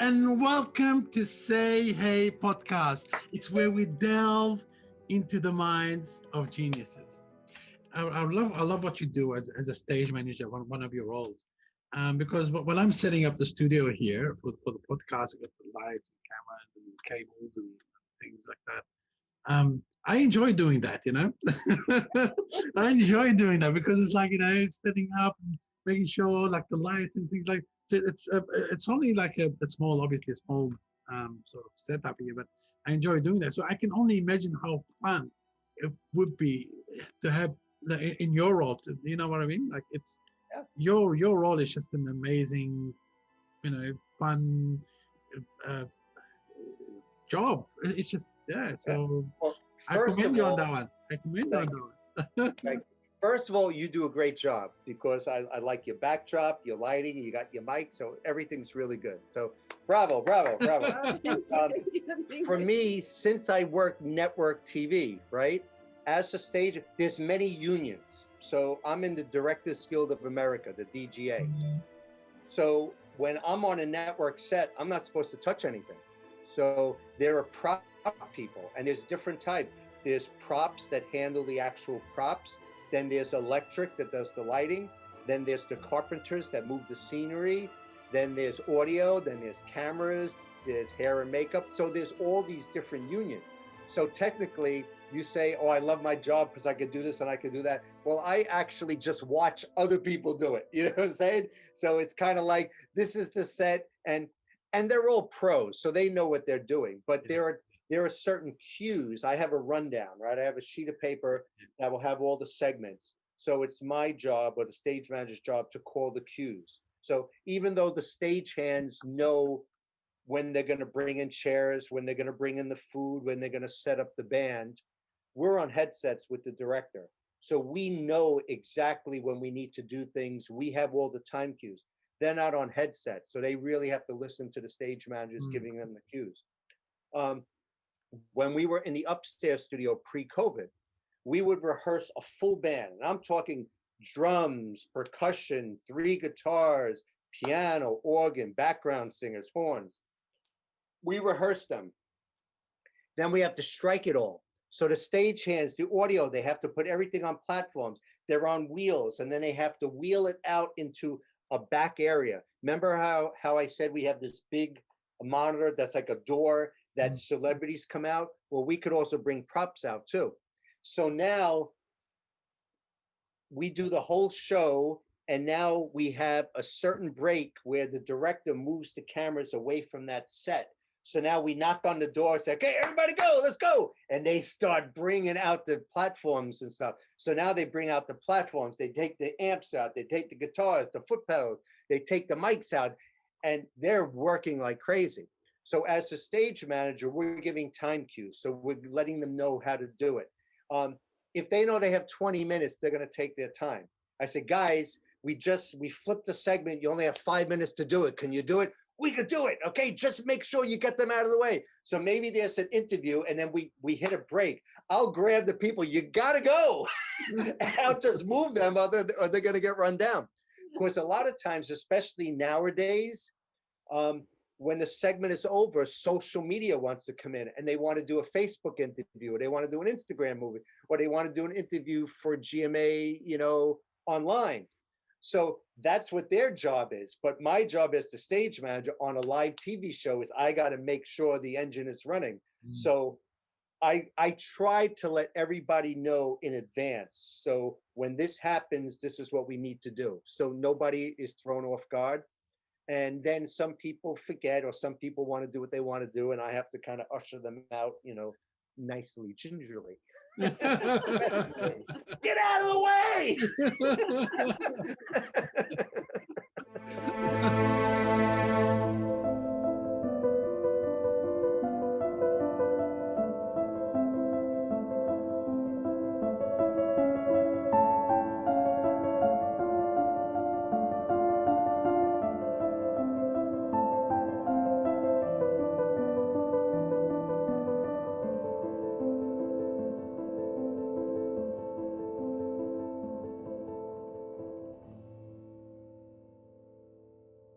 and welcome to Say Hey podcast. It's where we delve into the minds of geniuses. I love what you do as a stage manager, one of your roles. Because when I'm setting up the studio here for the podcast, I got the lights and cameras and cables and things like that. I enjoy doing that, I enjoy doing that because it's like, setting up and making sure like the lights and things like so it's only like a small, obviously a small sort of setup here, but I enjoy doing that. So I can only imagine how fun it would be to have in your role, you know what I mean? Like it's Yeah. your role is just an amazing, fun uh, job. It's just so Well, I first commend of you on all, that one. I commend you on thank that you. one. Thank you. First of all, you do a great job because I like your backdrop, your lighting, you got your mic, so everything's really good. So bravo, bravo, bravo. For me, since I work network TV, right, as a stage, there's many unions. So I'm in the Directors Guild of America, the DGA. So when I'm on a network set, I'm not supposed to touch anything. So there are prop people, and there's different types. There's props that handle the actual props. Then there's electric that does the lighting. Then there's the carpenters that move the scenery. Then there's audio. Then there's cameras. There's hair and makeup. So there's all these different unions. So technically, you say, oh, I love my job because I could do this and I could do that. Well, I actually just watch other people do it. You know what I'm saying? So it's kind of like, this is the set, and they're all pros, so they know what they're doing. But there are certain cues. I have a rundown, right? I have a sheet of paper that will have all the segments. So it's my job, or the stage manager's job, to call the cues. So even though the stagehands know when they're going to bring in chairs, when they're going to bring in the food, when they're going to set up the band, we're on headsets with the director. So we know exactly when we need to do things. We have all the time cues. They're not on headsets, so they really have to listen to the stage managers giving them the cues. When we were in the upstairs studio pre-COVID, we would rehearse a full band. And I'm talking drums, percussion, 3 guitars, piano, organ, background singers, horns. We rehearse them. Then we have to strike it all. So the stagehands, the audio, they have to put everything on platforms. They're on wheels, and then they have to wheel it out into a back area. Remember how I said we have this big monitor that's like a door that celebrities come out? Well, we could also bring props out too. So now we do the whole show, and now we have a certain break where the director moves the cameras away from that set. So now we knock on the door, say, okay, everybody go, let's go. And they start bringing out the platforms and stuff. So now they bring out the platforms. They take the amps out. They take the guitars, the foot pedals. They take the mics out. And they're working like crazy. So as a stage manager, we're giving time cues. So we're letting them know how to do it. If they know they have 20 minutes, they're going to take their time. I say, guys, we flipped the segment. You only have 5 minutes to do it. Can you do it? We could do it. Okay, just make sure you get them out of the way. So maybe there's an interview, and then we hit a break. I'll grab the people. You got to go. I'll just move them, or they're going to get run down. Because a lot of times, especially nowadays, when the segment is over, social media wants to come in, and they want to do a Facebook interview, or they want to do an Instagram movie, or they want to do an interview for GMA, online. So that's what their job is. But my job as the stage manager on a live TV show is I got to make sure the engine is running. So I try to let everybody know in advance. So when this happens, this is what we need to do. So nobody is thrown off guard. And then some people forget, or some people want to do what they want to do, and I have to kind of usher them out, nicely, gingerly. Get out of the way!